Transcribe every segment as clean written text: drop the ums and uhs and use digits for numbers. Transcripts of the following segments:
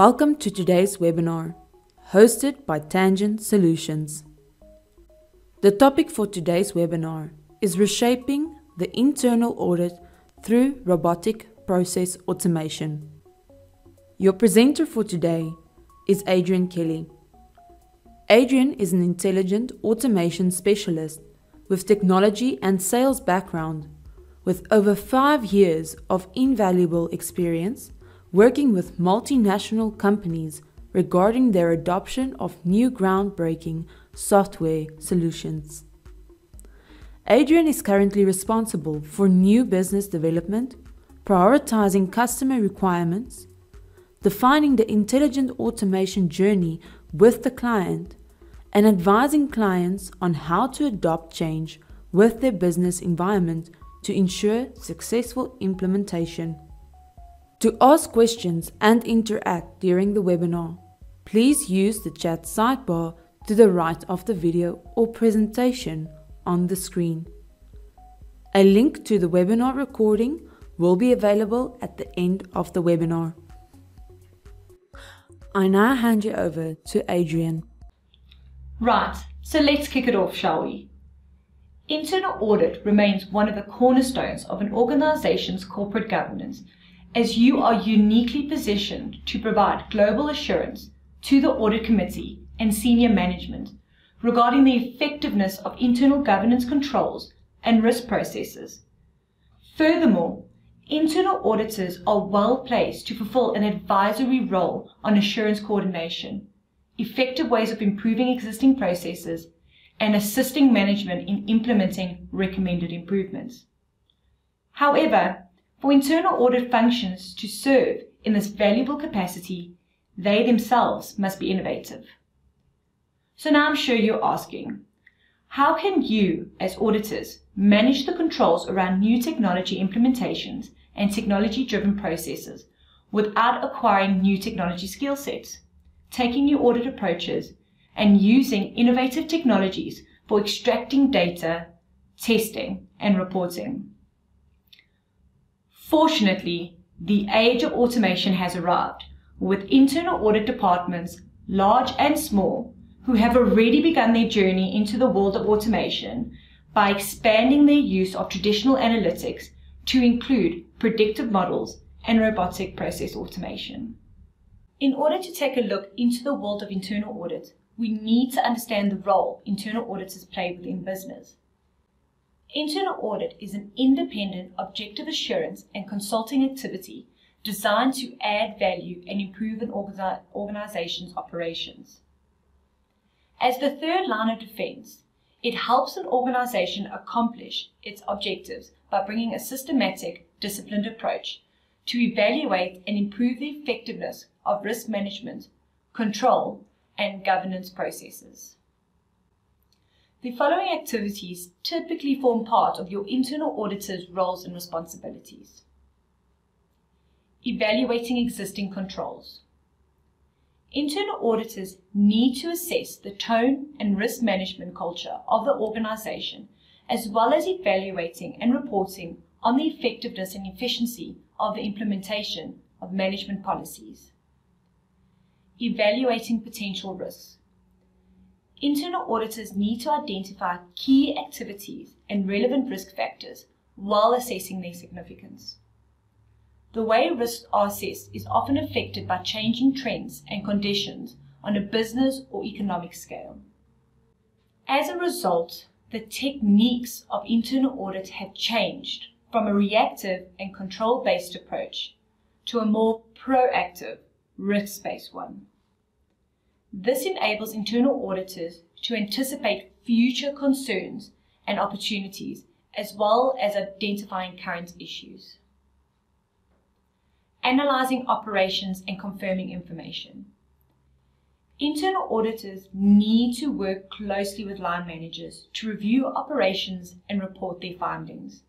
Welcome to today's webinar, hosted by Tangent Solutions. The topic for today's webinar is Reshaping the Internal Audit through Robotic Process Automation. Your presenter for today is Adrienne Kelly. Adrienne is an intelligent automation specialist with technology and sales background, with over 5 years of invaluable experience working with multinational companies regarding their adoption of new groundbreaking software solutions. Adrienne is currently responsible for new business development, prioritizing customer requirements, defining the intelligent automation journey with the client, and advising clients on how to adopt change with their business environment to ensure successful implementation. To ask questions and interact during the webinar, please use the chat sidebar to the right of the video or presentation on the screen. A link to the webinar recording will be available at the end of the webinar. I now hand you over to Adrienne. Right, so let's kick it off, shall we? Internal audit remains one of the cornerstones of an organization's corporate governance, as you are uniquely positioned to provide global assurance to the audit committee and senior management regarding the effectiveness of internal governance controls and risk processes. Furthermore, internal auditors are well placed to fulfill an advisory role on assurance coordination, effective ways of improving existing processes, and assisting management in implementing recommended improvements. However, for internal audit functions to serve in this valuable capacity, they themselves must be innovative. So now I'm sure you're asking, how can you as auditors manage the controls around new technology implementations and technology-driven processes without acquiring new technology skill sets, taking new audit approaches, and using innovative technologies for extracting data, testing, and reporting? Fortunately, the age of automation has arrived, with internal audit departments, large and small, who have already begun their journey into the world of automation by expanding their use of traditional analytics to include predictive models and robotic process automation. In order to take a look into the world of internal audit, we need to understand the role internal auditors play within business. Internal audit is an independent, objective assurance and consulting activity designed to add value and improve an organization's operations. As the third line of defense, it helps an organization accomplish its objectives by bringing a systematic, disciplined approach to evaluate and improve the effectiveness of risk management, control, and governance processes. The following activities typically form part of your internal auditor's roles and responsibilities. Evaluating existing controls. Internal auditors need to assess the tone and risk management culture of the organization, as well as evaluating and reporting on the effectiveness and efficiency of the implementation of management policies. Evaluating potential risks. Internal auditors need to identify key activities and relevant risk factors while assessing their significance. The way risks are assessed is often affected by changing trends and conditions on a business or economic scale. As a result, the techniques of internal audit have changed from a reactive and control-based approach to a more proactive, risk-based one. This enables internal auditors to anticipate future concerns and opportunities, as well as identifying current issues. Analyzing operations and confirming information. Internal auditors need to work closely with line managers to review operations and report their findings.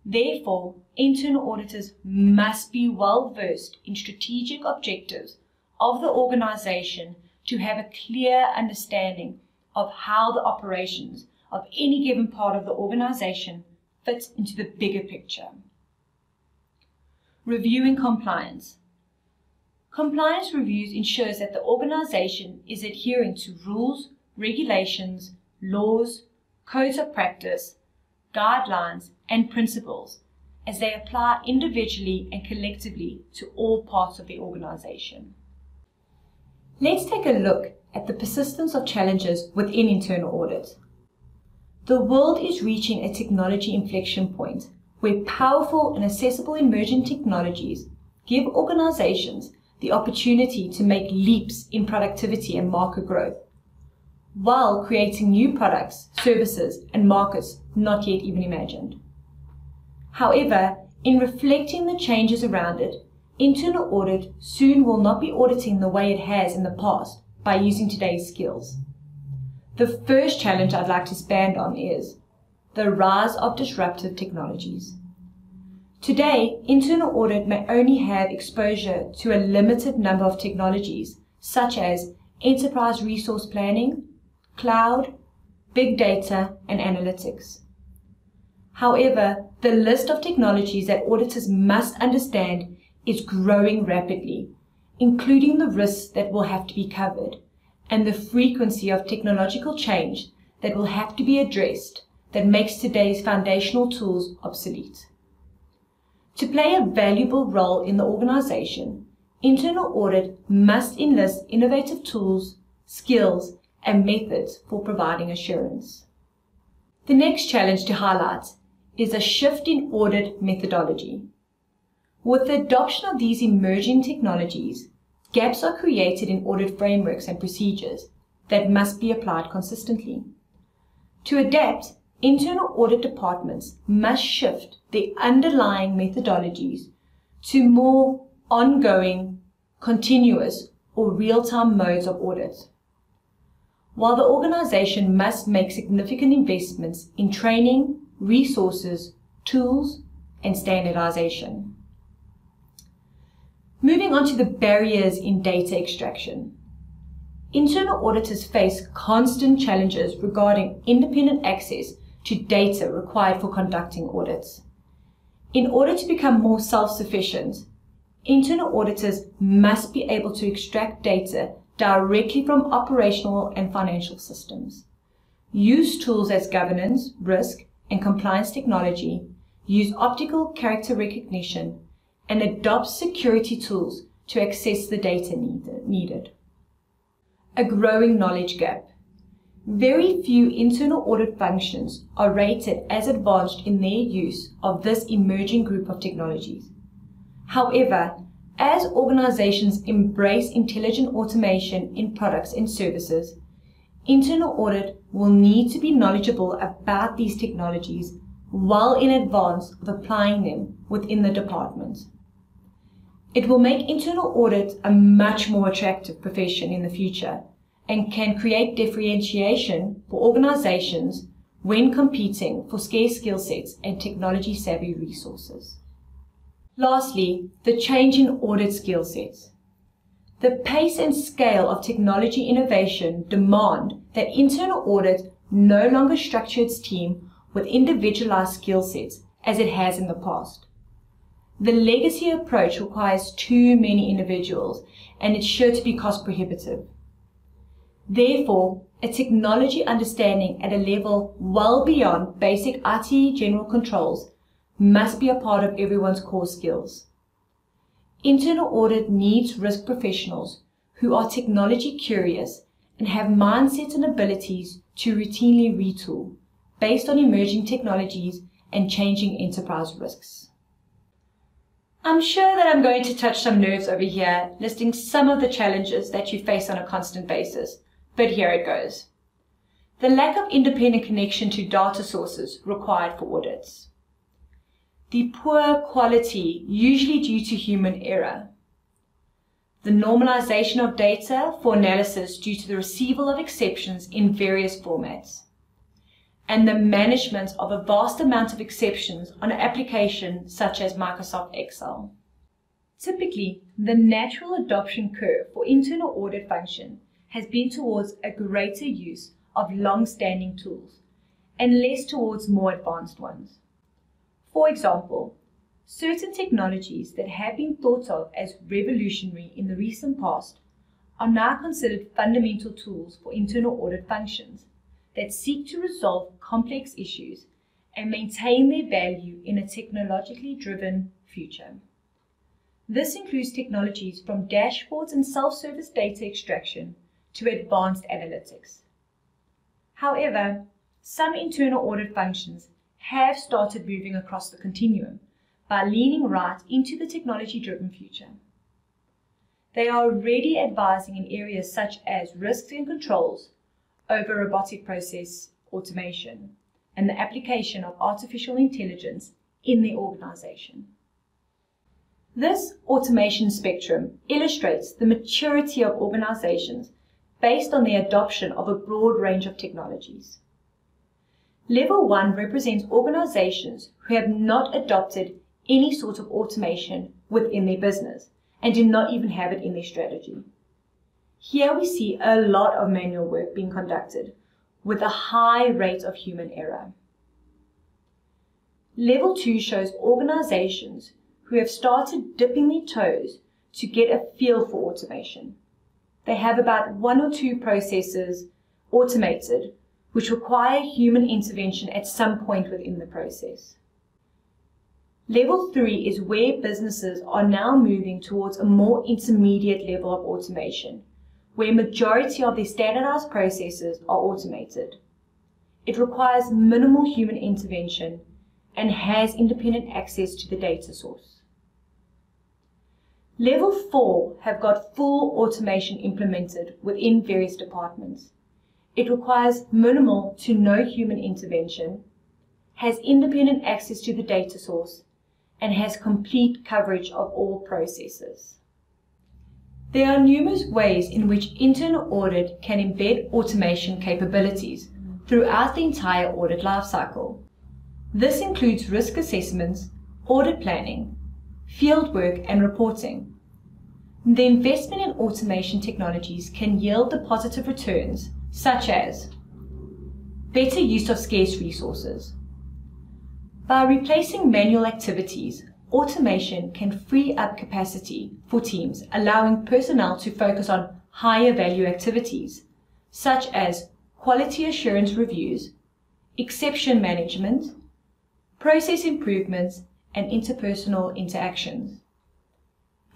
Therefore, internal auditors must be well versed in strategic objectives of the organization to have a clear understanding of how the operations of any given part of the organization fits into the bigger picture. Reviewing compliance. Compliance reviews ensures that the organization is adhering to rules, regulations, laws, codes of practice, guidelines, and principles as they apply individually and collectively to all parts of the organization. Let's take a look at the persistence of challenges within internal audit. The world is reaching a technology inflection point where powerful and accessible emerging technologies give organizations the opportunity to make leaps in productivity and market growth, while creating new products, services, and markets not yet even imagined. However, in reflecting the changes around it, internal audit soon will not be auditing the way it has in the past by using today's skills. The first challenge I'd like to expand on is the rise of disruptive technologies. Today, internal audit may only have exposure to a limited number of technologies, such as enterprise resource planning, cloud, big data, and analytics. However, the list of technologies that auditors must understand is growing rapidly, including the risks that will have to be covered and the frequency of technological change that will have to be addressed that makes today's foundational tools obsolete. To play a valuable role in the organization, internal audit must enlist innovative tools, skills, and methods for providing assurance. The next challenge to highlight is a shift in audit methodology. With the adoption of these emerging technologies, gaps are created in audit frameworks and procedures that must be applied consistently. To adapt, internal audit departments must shift their underlying methodologies to more ongoing, continuous, or real-time modes of audit, while the organization must make significant investments in training, resources, tools, and standardization. Moving on to the barriers in data extraction. Internal auditors face constant challenges regarding independent access to data required for conducting audits. In order to become more self-sufficient, internal auditors must be able to extract data directly from operational and financial systems, use tools as governance, risk, and compliance technology, use optical character recognition, and adopt security tools to access the data needed. A growing knowledge gap. Very few internal audit functions are rated as advanced in their use of this emerging group of technologies. However, as organizations embrace intelligent automation in products and services, internal audit will need to be knowledgeable about these technologies well in advance of applying them within the department. It will make internal audit a much more attractive profession in the future and can create differentiation for organizations when competing for scarce skill sets and technology-savvy resources. Lastly, the change in audit skill sets. The pace and scale of technology innovation demand that internal audit no longer structure its team with individualized skill sets as it has in the past. The legacy approach requires too many individuals and it's sure to be cost prohibitive. Therefore, a technology understanding at a level well beyond basic IT general controls must be a part of everyone's core skills. Internal audit needs risk professionals who are technology curious and have mindsets and abilities to routinely retool based on emerging technologies and changing enterprise risks. I'm sure that I'm going to touch some nerves over here, listing some of the challenges that you face on a constant basis, but here it goes. The lack of independent connection to data sources required for audits. The poor quality, usually due to human error. The normalization of data for analysis due to the receival of exceptions in various formats. And the management of a vast amount of exceptions on an application such as Microsoft Excel. Typically, the natural adoption curve for internal audit function has been towards a greater use of long-standing tools and less towards more advanced ones. For example, Certain technologies that have been thought of as revolutionary in the recent past are now considered fundamental tools for internal audit functions that seek to resolve complex issues and maintain their value in a technologically driven future. This includes technologies from dashboards and self-service data extraction to advanced analytics. However, some internal audit functions have started moving across the continuum by leaning right into the technology-driven future. They are already advising in areas such as risks and controls over robotic process automation and the application of artificial intelligence in their organization. This automation spectrum illustrates the maturity of organizations based on the adoption of a broad range of technologies. Level 1 represents organizations who have not adopted any sort of automation within their business and do not even have it in their strategy. Here we see a lot of manual work being conducted with a high rate of human error. Level 2 shows organizations who have started dipping their toes to get a feel for automation. They have about 1 or 2 processes automated which require human intervention at some point within the process. Level 3 is where businesses are now moving towards a more intermediate level of automation, where majority of their standardized processes are automated. It requires minimal human intervention and has independent access to the data source. Level 4 have got full automation implemented within various departments. It requires minimal to no human intervention, has independent access to the data source, and has complete coverage of all processes. There are numerous ways in which internal audit can embed automation capabilities throughout the entire audit lifecycle. This includes risk assessments, audit planning, fieldwork, and reporting. The investment in automation technologies can yield the positive returns such as better use of scarce resources. By replacing manual activities, automation can free up capacity for teams, allowing personnel to focus on higher value activities, such as quality assurance reviews, exception management, process improvements, and interpersonal interactions.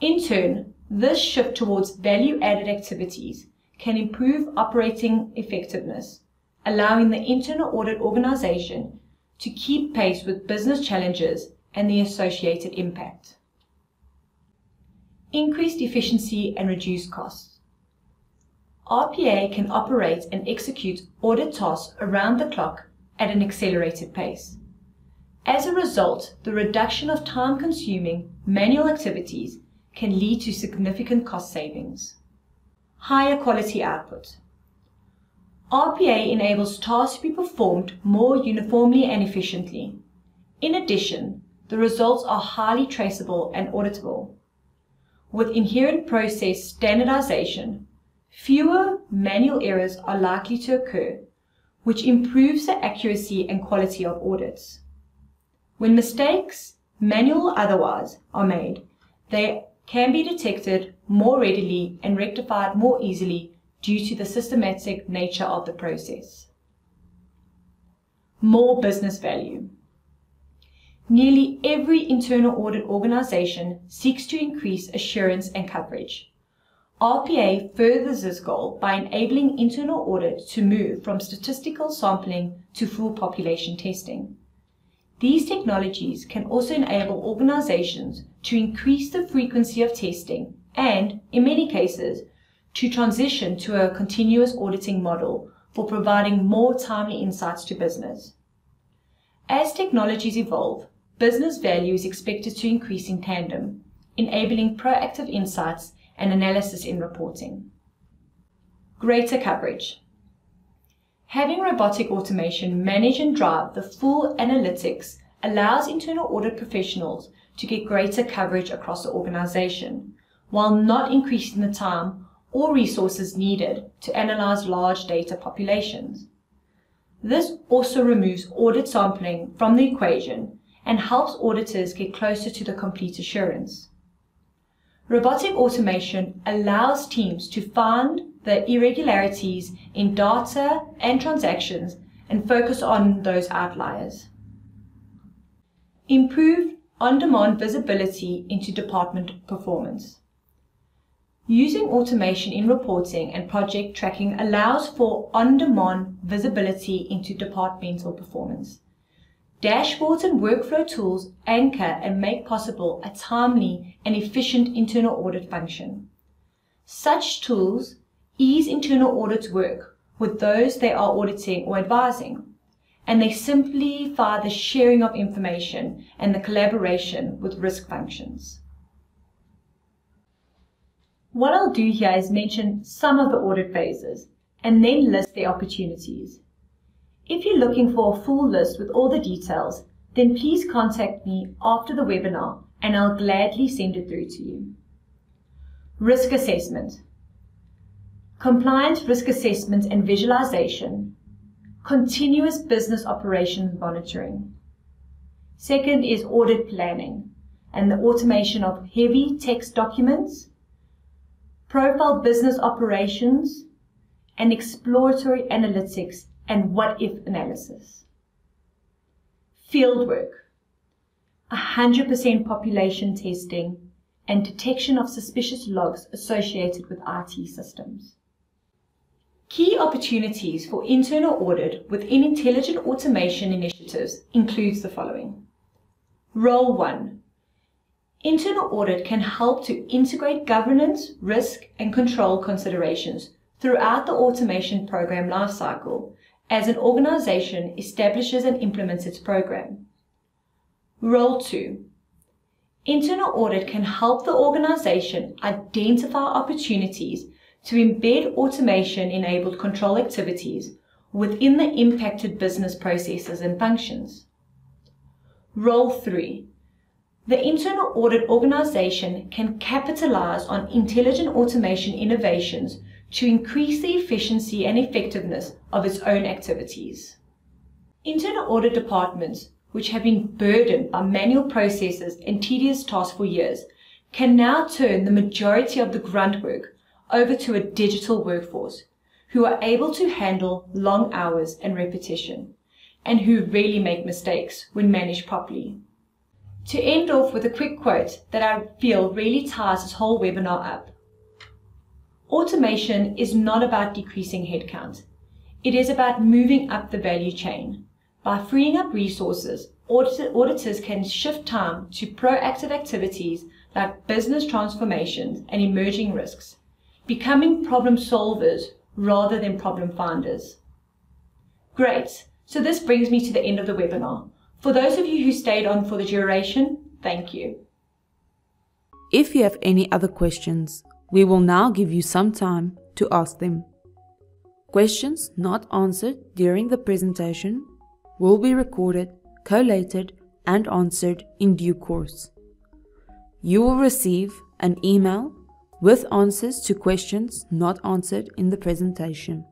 In turn, this shift towards value-added activities can improve operating effectiveness, allowing the internal audit organization to keep pace with business challenges and the associated impact. Increased efficiency and reduced costs. RPA can operate and execute audit tasks around the clock at an accelerated pace. As a result, the reduction of time-consuming manual activities can lead to significant cost savings. Higher quality output. RPA enables tasks to be performed more uniformly and efficiently. In addition, the results are highly traceable and auditable. With inherent process standardization, fewer manual errors are likely to occur, which improves the accuracy and quality of audits. When mistakes, manual or otherwise, are made, they can be detected more readily and rectified more easily due to the systematic nature of the process. More business value. Nearly every internal audit organization seeks to increase assurance and coverage. RPA furthers this goal by enabling internal audit to move from statistical sampling to full population testing. These technologies can also enable organizations to increase the frequency of testing and, in many cases, to transition to a continuous auditing model for providing more timely insights to business. As technologies evolve, business value is expected to increase in tandem, enabling proactive insights and analysis in reporting. Greater coverage. Having robotic automation manage and drive the full analytics allows internal audit professionals to get greater coverage across the organization, while not increasing the time or resources needed to analyze large data populations. This also removes audit sampling from the equation and helps auditors get closer to the complete assurance. Robotic automation allows teams to find the irregularities in data and transactions and focus on those outliers. Improve on-demand visibility into department performance. Using automation in reporting and project tracking allows for on-demand visibility into departmental performance. Dashboards and workflow tools anchor and make possible a timely and efficient internal audit function. Such tools ease internal audit's work with those they are auditing or advising, and they simplify the sharing of information and the collaboration with risk functions. What I'll do here is mention some of the audit phases and then list the opportunities. If you're looking for a full list with all the details, then please contact me after the webinar and I'll gladly send it through to you. Risk assessment. Compliance risk assessment and visualization. Continuous business operations monitoring. Second is audit planning and the automation of heavy text documents, profile business operations, and exploratory analytics and what-if analysis. Fieldwork, 100% population testing and detection of suspicious logs associated with IT systems. Key opportunities for internal audit within intelligent automation initiatives includes the following. Role 1. Internal audit can help to integrate governance, risk, and control considerations throughout the automation program lifecycle as an organization establishes and implements its program. Role 2. Internal audit can help the organization identify opportunities to embed automation-enabled control activities within the impacted business processes and functions. Role 3. The internal audit organization can capitalize on intelligent automation innovations to increase the efficiency and effectiveness of its own activities. Internal audit departments, which have been burdened by manual processes and tedious tasks for years, can now turn the majority of the grunt work over to a digital workforce who are able to handle long hours and repetition, and who rarely make mistakes when managed properly. To end off with a quick quote that I feel really ties this whole webinar up. Automation is not about decreasing headcount. It is about moving up the value chain. By freeing up resources, auditors can shift time to proactive activities like business transformations and emerging risks, becoming problem solvers rather than problem finders. Great, so this brings me to the end of the webinar. For those of you who stayed on for the duration, thank you. If you have any other questions, we will now give you some time to ask them. Questions not answered during the presentation will be recorded, collated, and answered in due course. You will receive an email with answers to questions not answered in the presentation.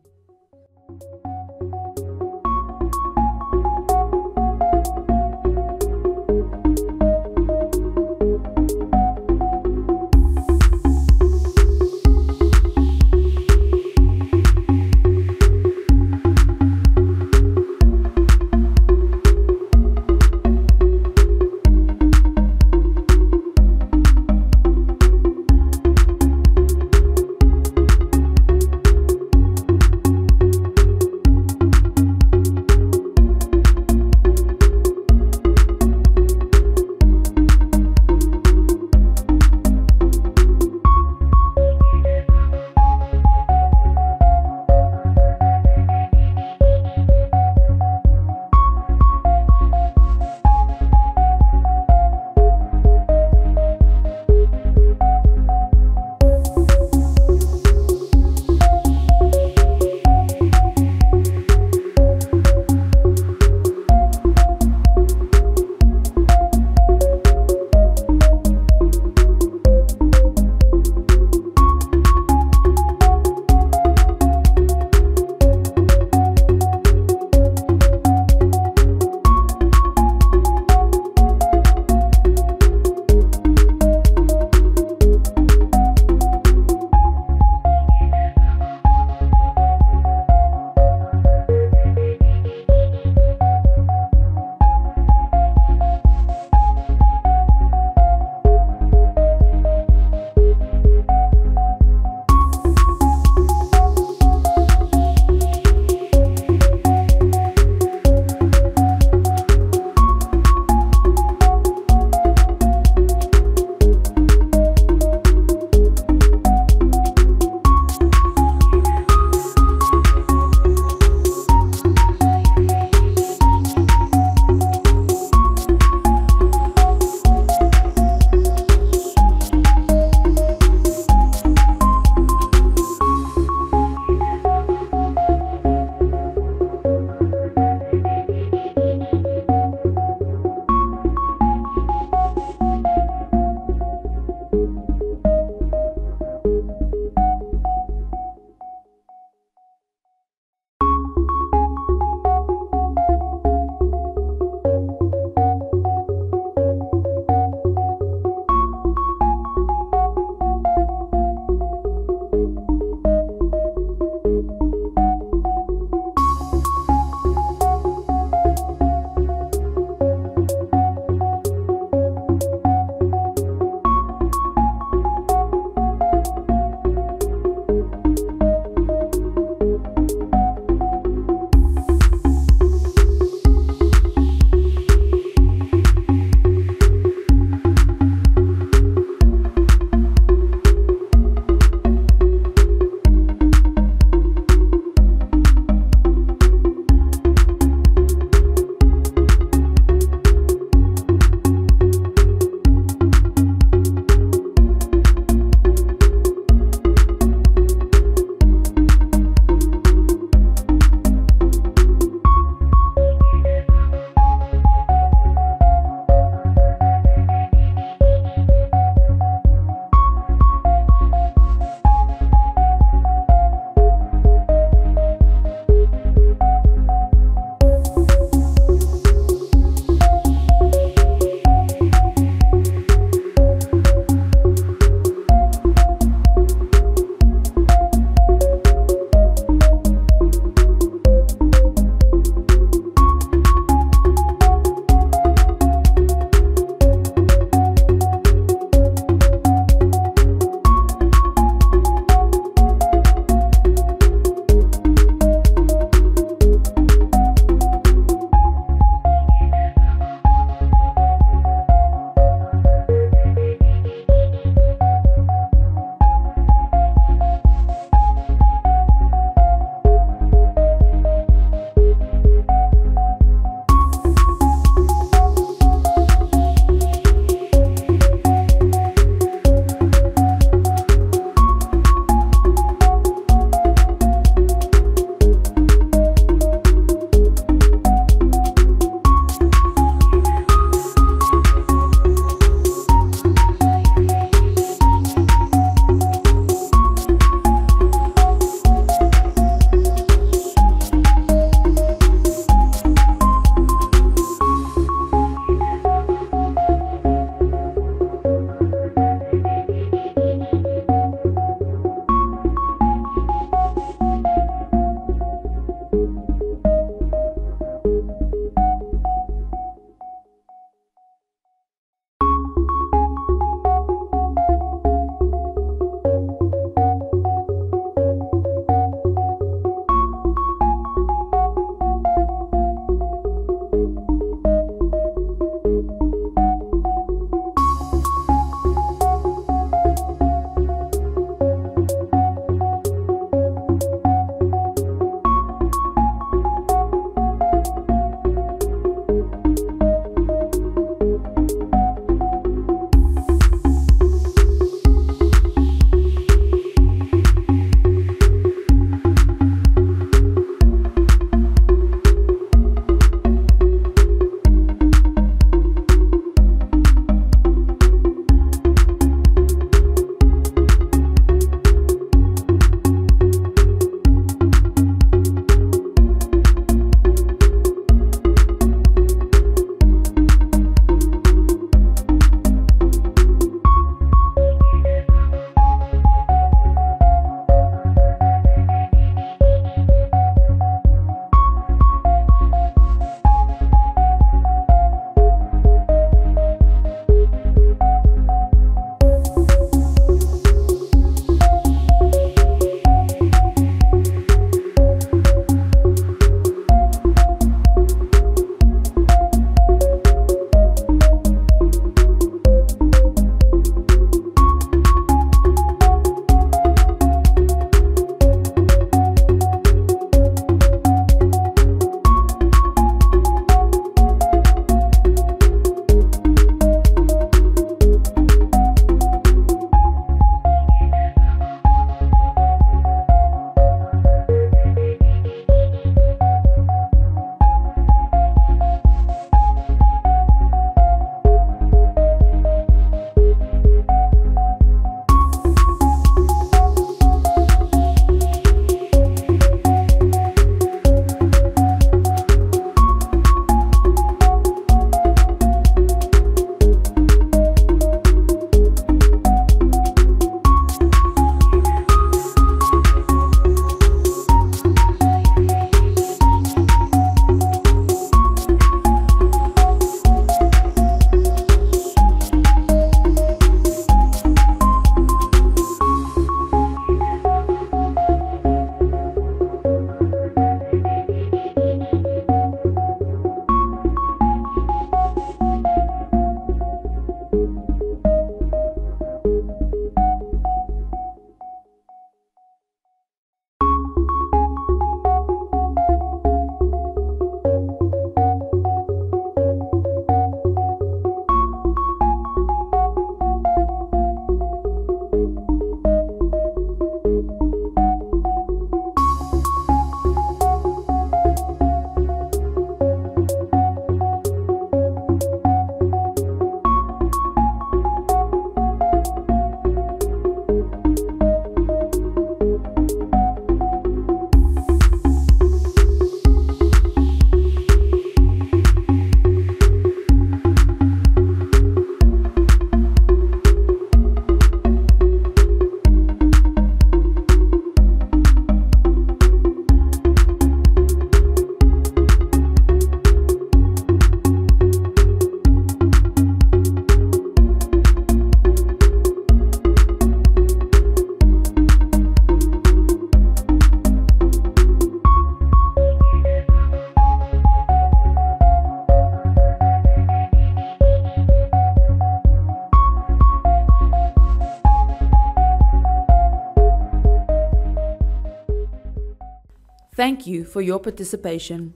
thank you for your participation,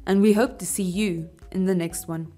and we hope to see you in the next one.